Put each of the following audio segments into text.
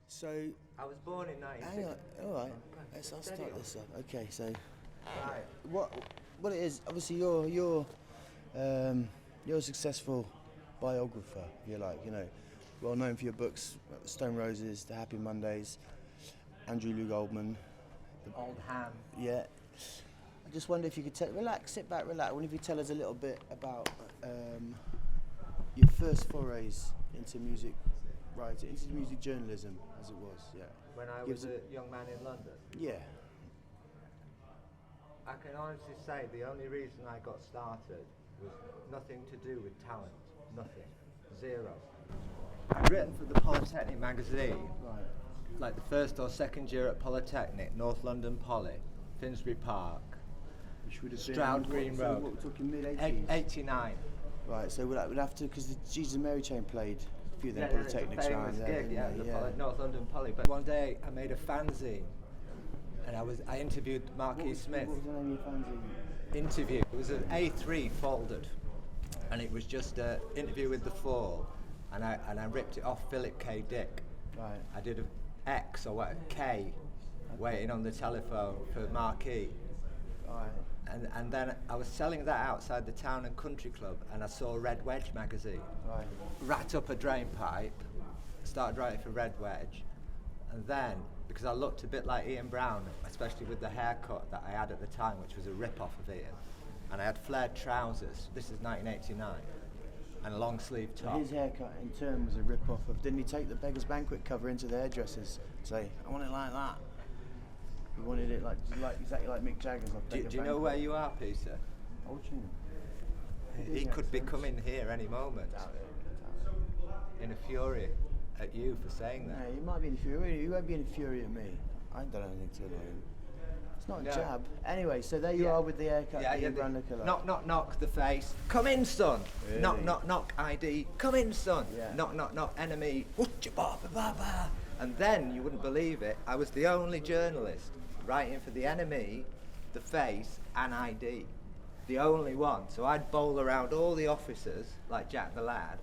So, I was born in hang 1960. on, all right. I'll start this up. Okay, so Right. what it is? Obviously, you're a successful biographer. You're well known for your books, Stone Roses, The Happy Mondays, Andrew Lou Goldman. Old ham. Yeah. I just wonder if you could sit back, relax. I wonder if you could tell us a little bit about your first forays into music writing, into music journalism, as it was. Yeah. When I was a young man in London. Yeah. I can honestly say the only reason I got started was nothing to do with talent. Nothing. Zero. I'd written for the Polytechnic magazine, Right. like the first or second year at Polytechnic, North London Poly, Finsbury Park, Which would have Stroud been Green so Road. What, we're talking mid-80s? 89. Right, so we'd have to, because the Jesus and Mary Chain played a few of them Yeah, it's a Polytechnics famous around there. gig, yeah, didn't the they? North London Poly. But one day I made a fanzine, and I interviewed Marquis Smith. What was the name of your fanzine? Interview. It was an A3 folded, and it was just an interview with the Fall, and I ripped it off Philip K. Dick. Right. I did a X or what, a K, waiting on the telephone for Marquis. Right. And then I was selling that outside the Town and Country Club, and I saw Red Wedge magazine. Right. Wrapped up a drain pipe, started writing for Red Wedge, and then, because I looked a bit like Ian Brown, especially with the haircut that I had at the time, which was a rip-off of Ian, and I had flared trousers, this is 1989, and a long sleeve So top. his haircut in turn was a rip-off of, didn't he take the Beggar's Banquet cover into the hairdressers and say, I want it like that? He wanted it like exactly like Mick Jagger's on Do Beggar's you know Banquet. where you are, Peter? Old tune. He could be coming here any moment, in a fury at you for saying that. No, he might be in a fury. He won't be in a fury at me. I ain't done anything to him. It's not a No. jab. Anyway, so there you are with the haircut, the Ian Brown lookalike. Knock, knock, knock, the face. Come in, son. Really? Knock, knock, knock, ID. Come in, son. Yeah. Knock, knock, knock, enemy. Woocha-ba-ba-ba-ba. And then, you wouldn't believe it, I was the only journalist writing for the enemy, the face, and ID. The only one. So I'd bowl around all the officers, like Jack the Lad.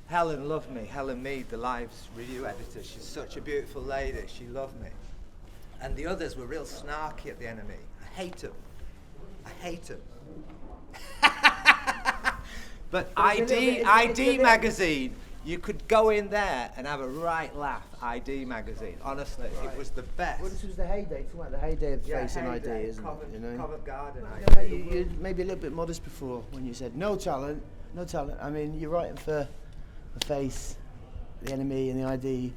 Helen loved me. Helen Mead, the Live's review editor. She's such a beautiful lady. She loved me. And the others were real snarky at the enemy. I hate them. I hate them. But ID magazine, you could go in there and have a right laugh. ID magazine, honestly, Right. It was the best. Well, this was the heyday, the heyday of face and ID, heyday, isn't Covent, it? You know? Covent Garden Yeah, ID. you're maybe a little bit modest before when you said no talent, no talent. I mean, you're writing for the face, the enemy, and the ID.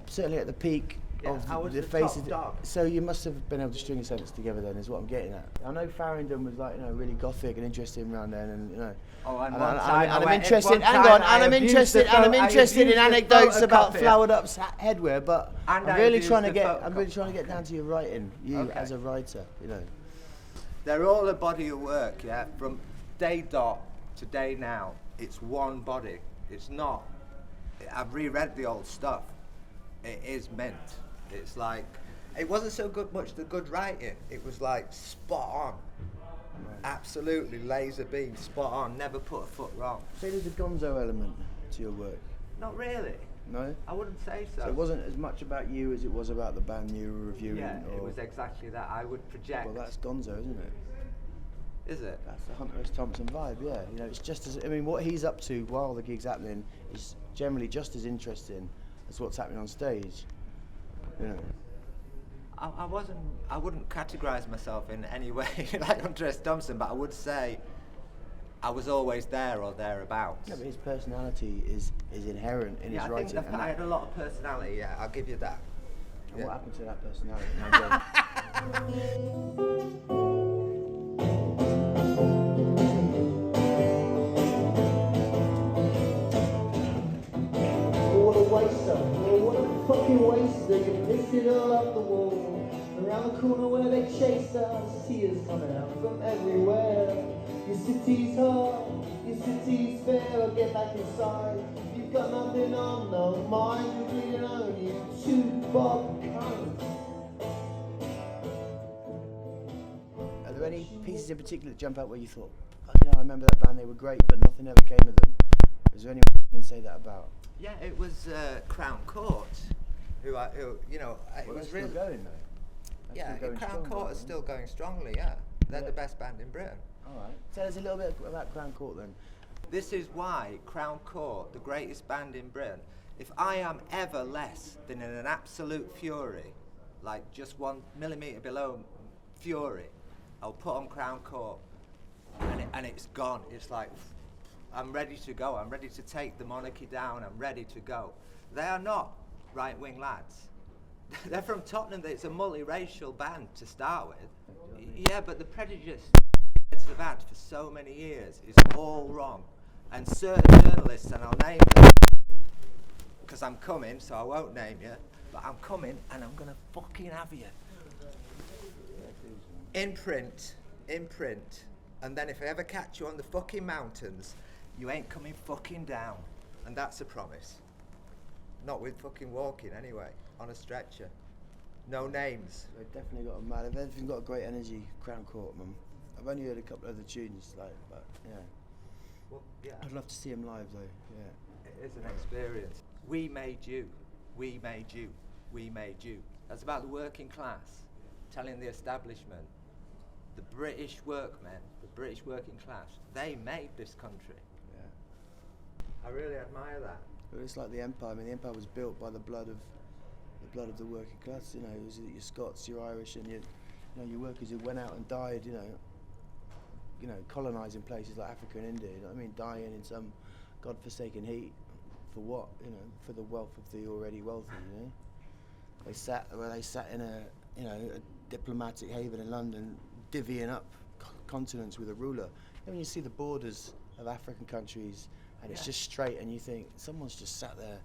Certainly at the peak Yeah, of I was the the face. top dog. So you must have been able to string a sentence together. Then is what I'm getting at. I know Farringdon was really gothic and interesting around then, and Oh, and and one I- time and I I'm went- interested. one Hang time on, I and I'm abused interested. the And I'm pho- I interested in abused the anecdotes about photocopier. flowered up headwear. But And I'm I really abused trying to the get. I'm really photocopy. trying to get down to your writing. You Okay. as a writer, They're all a body of work, yeah? From day dot to day now, it's one body. It's not. I've reread the old stuff. It is meant. It's like, it wasn't so much the good writing. It was like spot on. Absolutely laser beam, spot on. Never put a foot wrong. Say there's a gonzo element to your work. Not really. No? I wouldn't say so. So it wasn't as much about you as it was about the band you were reviewing? Yeah, it or- was exactly that. I would project. Well, that's gonzo, isn't it? Is it? That's the Hunter S. Thompson vibe, yeah. It's just as, what he's up to while the gig's happening is generally just as interesting as what's happening on stage. I wouldn't categorise myself in any way like Hunter S. Thompson, but I would say I was always there or thereabouts. Yeah, but his personality is inherent in his I writing. think I had a lot of personality, yeah, I'll give you that. And Yeah. what happened to that personality? Now, what a waster, what a fucking waster. You pissed it all up the wall. Around the corner where they chase us, tears coming out from everywhere. Your city's hot, your city's fair. Get back inside. You've got nothing on the mind. You're bleeding on you. Two bob cunts. Are there any pieces in particular that jump out where you thought, fucking hell, I remember that band, they were great, but nothing ever came of them? Is there anyone you can say that about? Yeah, it was Crown Court, who you know, it Well, was they're really. still going though. They're Yeah, still going Crown strong, Court aren't is they? still going strongly. Yeah, they're Yeah. the best band in Britain. All right. Tell us a little bit about Crown Court then. This is why Crown Court, the greatest band in Britain, if I am ever less than in an absolute fury, like just 1 millimetre below fury, I'll put on Crown Court and it's gone. It's like, I'm ready to go. I'm ready to take the monarchy down. I'm ready to go. They are not right-wing lads. They're from Tottenham. It's a multiracial band to start with. Yeah, but the prejudice to the band for so many years is all wrong. And certain journalists, and I'll name them, because I'm coming, so I won't name you, but I'm coming and I'm going to fucking have you. In print, and then if I ever catch you on the fucking mountains, you ain't coming fucking down. And that's a promise. Not with fucking walking anyway, on a stretcher. No names. They've definitely got a mad. They've definitely got a great energy, Crown Court, man. I've only heard a couple of the tunes, like, but yeah. Well, yeah. I'd love to see them live though. Yeah. It is an experience. We made you. We made you. We made you. That's about the working class telling the establishment, the British workmen, the British working class, they made this country. Yeah. I really admire that. Well, it's like the empire. I mean, the empire was built by the blood of the working class. You know, it was your Scots, your Irish, and your workers who went out and died. You know, colonising places like Africa and India. You know what I mean? Dying in some godforsaken heat for what? You know, for the wealth of the already wealthy. You know, they sat in a diplomatic haven in London, divvying up continents with a ruler. And when you see the borders of African countries, and it's just straight, and you think someone's just sat there,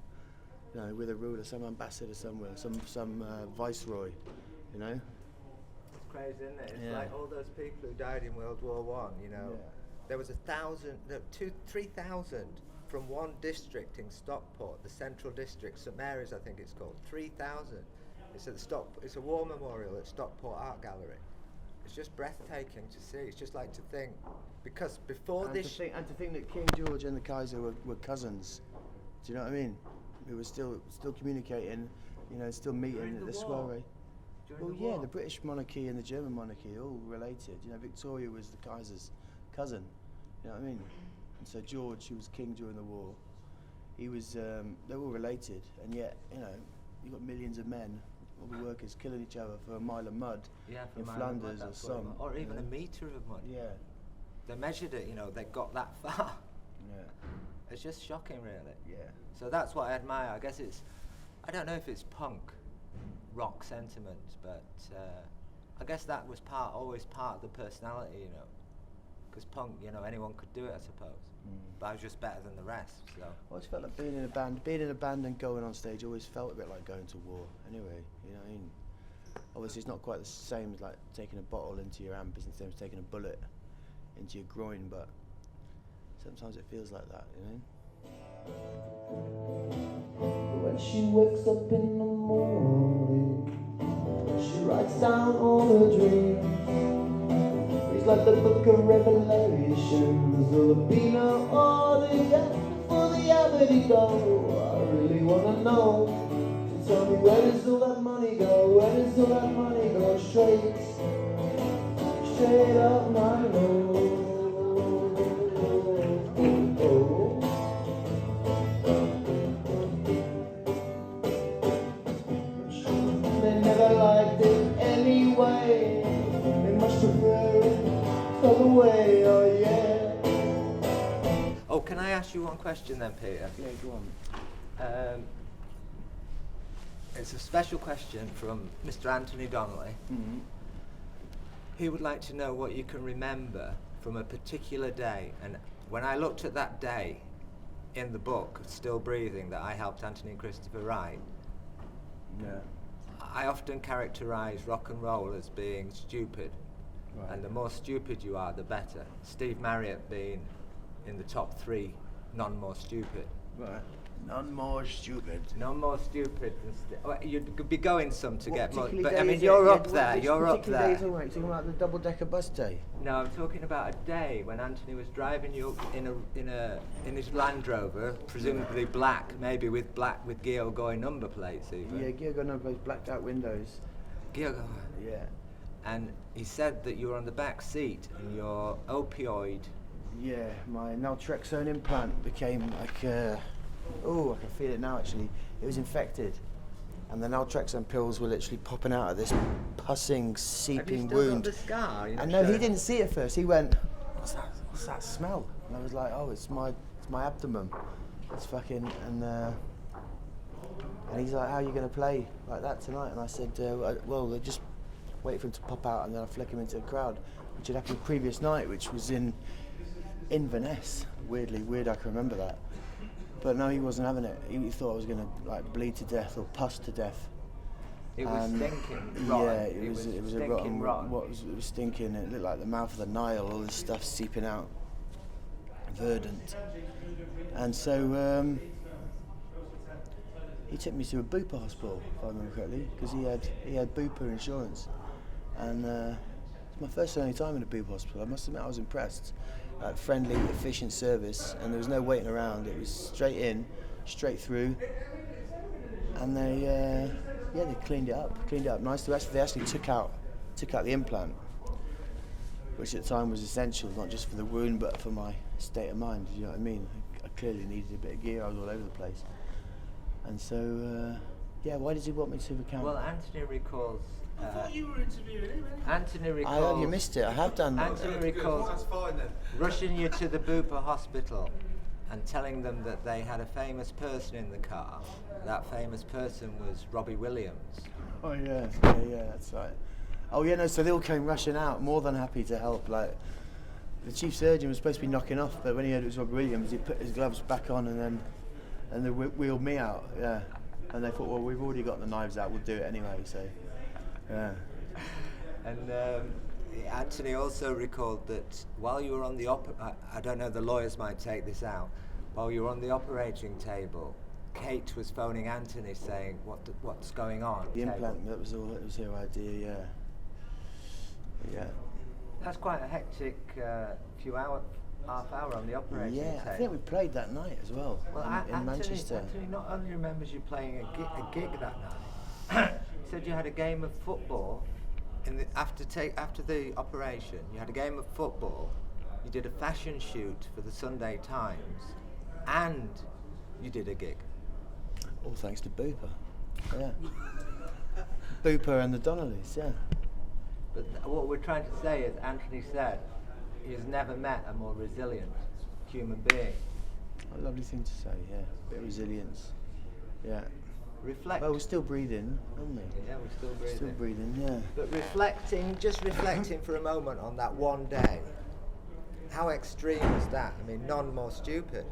you know, with a ruler, some ambassador somewhere, some viceroy, you know. It's crazy, isn't it? It's Yeah. like all those people who died in World War I, you know. Yeah. There was 3,000 from one district in Stockport, the Central District, St Mary's I think it's called. 3,000. It's a war memorial at Stockport Art Gallery. It's just breathtaking to see. It's just like to think, because before And this... to think that King George and the Kaiser were cousins. Do you know what I mean? We were still communicating, you know, still meeting During at the the war? soiree. During Well, the yeah, war? the British monarchy and the German monarchy are all related. You know, Victoria was the Kaiser's cousin. You know what I mean? And so George, who was king during the war, he was. They were all related, and yet, you know, you got millions of men, all the workers, killing each other for a mile of mud Yeah, for in a mile of mud, Flanders or that's what it some, was. Or you even know? a metre of mud. Yeah, They measured it, you know, they got that far. yeah, It's just shocking, really. yeah. So that's what I admire. I guess I don't know if it's punk rock sentiment, but I guess that was always part of the personality, you know. Because punk, you know, anyone could do it, I suppose. But I was just better than the rest, so. I always felt like being in a band and going on stage always felt a bit like going to war. Anyway, you know what I mean? Obviously, it's not quite the same as like taking a bottle into your amp, it's the same as taking a bullet into your groin, but sometimes it feels like that, you know? When she wakes up in the morning, she writes down all her dreams. It's like the book of Revelations, or the Beano, or the F for the Aberdeen go. I really wanna know. So tell me, where does all that money go? Where does all that money go? Straight up my nose. They never liked it anyway. They must prefer it further away, oh yeah. Oh, can I ask you one question then, Peter? Yeah, go on. It's a special question from Mr. Anthony Donnelly. Mm-hmm. He would like to know what you can remember from a particular day. And when I looked at that day in the book, Still Breathing, that I helped Anthony and Christopher write, Yeah. I often characterise rock and roll as being stupid. Right. And the more stupid you are, the better. Steve Marriott being in the top 3 non-more stupid. Right. None more stupid. No more stupid. You'd be going some to get more. particular But day I mean, is it? you're Yeah, up there. which You're up particular day are you there. talking about? You're talking about the double-decker bus day? No, I'm talking about a day when Anthony was driving you in his Land Rover, presumably black, maybe with Geo number plates even. Yeah, Gear got those blacked out windows. Geo. Yeah. And he said that you were on the back seat and your opioid. Yeah, my naltrexone implant became like, oh, I can feel it now actually. It was infected. And the naltrexone pills were literally popping out of this pussing, seeping Have you still wound. got the scar? You're not And no, he sure? didn't see it first. He went, what's that smell? And I was like, oh, it's my abdomen. It's fucking, and he's like, how are you going to play like that tonight? And I said, well, just wait for him to pop out and then I'll flick him into the crowd, which had happened the previous night, which was in Inverness. Weirdly weird, I can remember that. But no, he wasn't having it. He thought I was going to like bleed to death or pus to death. It was stinking rotten. Yeah, it was a stinking rotten. It was stinking. It looked like the mouth of the Nile. All this stuff seeping out, verdant. And so he took me to a Bupa hospital, if I remember correctly, because he had Bupa insurance. And it's my first and only time in a Bupa hospital. I must admit, I was impressed. Friendly, efficient service, and there was no waiting around. It was straight in, straight through, and they cleaned it up nice. They actually took out the implant, which at the time was essential, not just for the wound, but for my state of mind. You know what I mean? I clearly needed a bit of gear. I was all over the place, and so why did he want me to recount? Well, Anthony recalls. I thought you were interviewing him. Anthony recalls. You missed it. I have done that. Anthony recalls That's fine then. rushing you to the Bupa hospital and telling them that they had a famous person in the car. That famous person was Robbie Williams. Oh yeah, that's right. Oh yeah, no. So they all came rushing out, more than happy to help. Like the chief surgeon was supposed to be knocking off, but when he heard it was Robbie Williams, he put his gloves back on and they wheeled me out. Yeah, and they thought, well, we've already got the knives out, we'll do it anyway. So. Yeah. And Anthony also recalled that while you were on the I don't know, the lawyers might take this out. While you were on the operating table, Kate was phoning Anthony saying, "What's going on?" The implant, that was all. It was her idea. Yeah. That's quite a hectic half hour on the operating table. Yeah, I think we played that night as well. Well, in Manchester. Anthony not only remembers you playing a gig that night. He said you had a game of football after the operation. You had a game of football. You did a fashion shoot for the Sunday Times, and you did a gig. All thanks to Bupa. Yeah. Bupa and the Donnellys. Yeah. But what we're trying to say is, Anthony said he's never met a more resilient human being. A lovely thing to say. Yeah. Bit of resilience. Yeah. Reflect. Well, we're still breathing, aren't we? Yeah, we're still breathing. Still breathing, yeah. But reflecting for a moment on that one day, how extreme was that? I mean, none more stupid.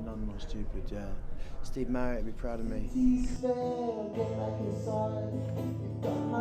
None more stupid, yeah. Steve Marriott would be proud of me. Get back inside. You've got my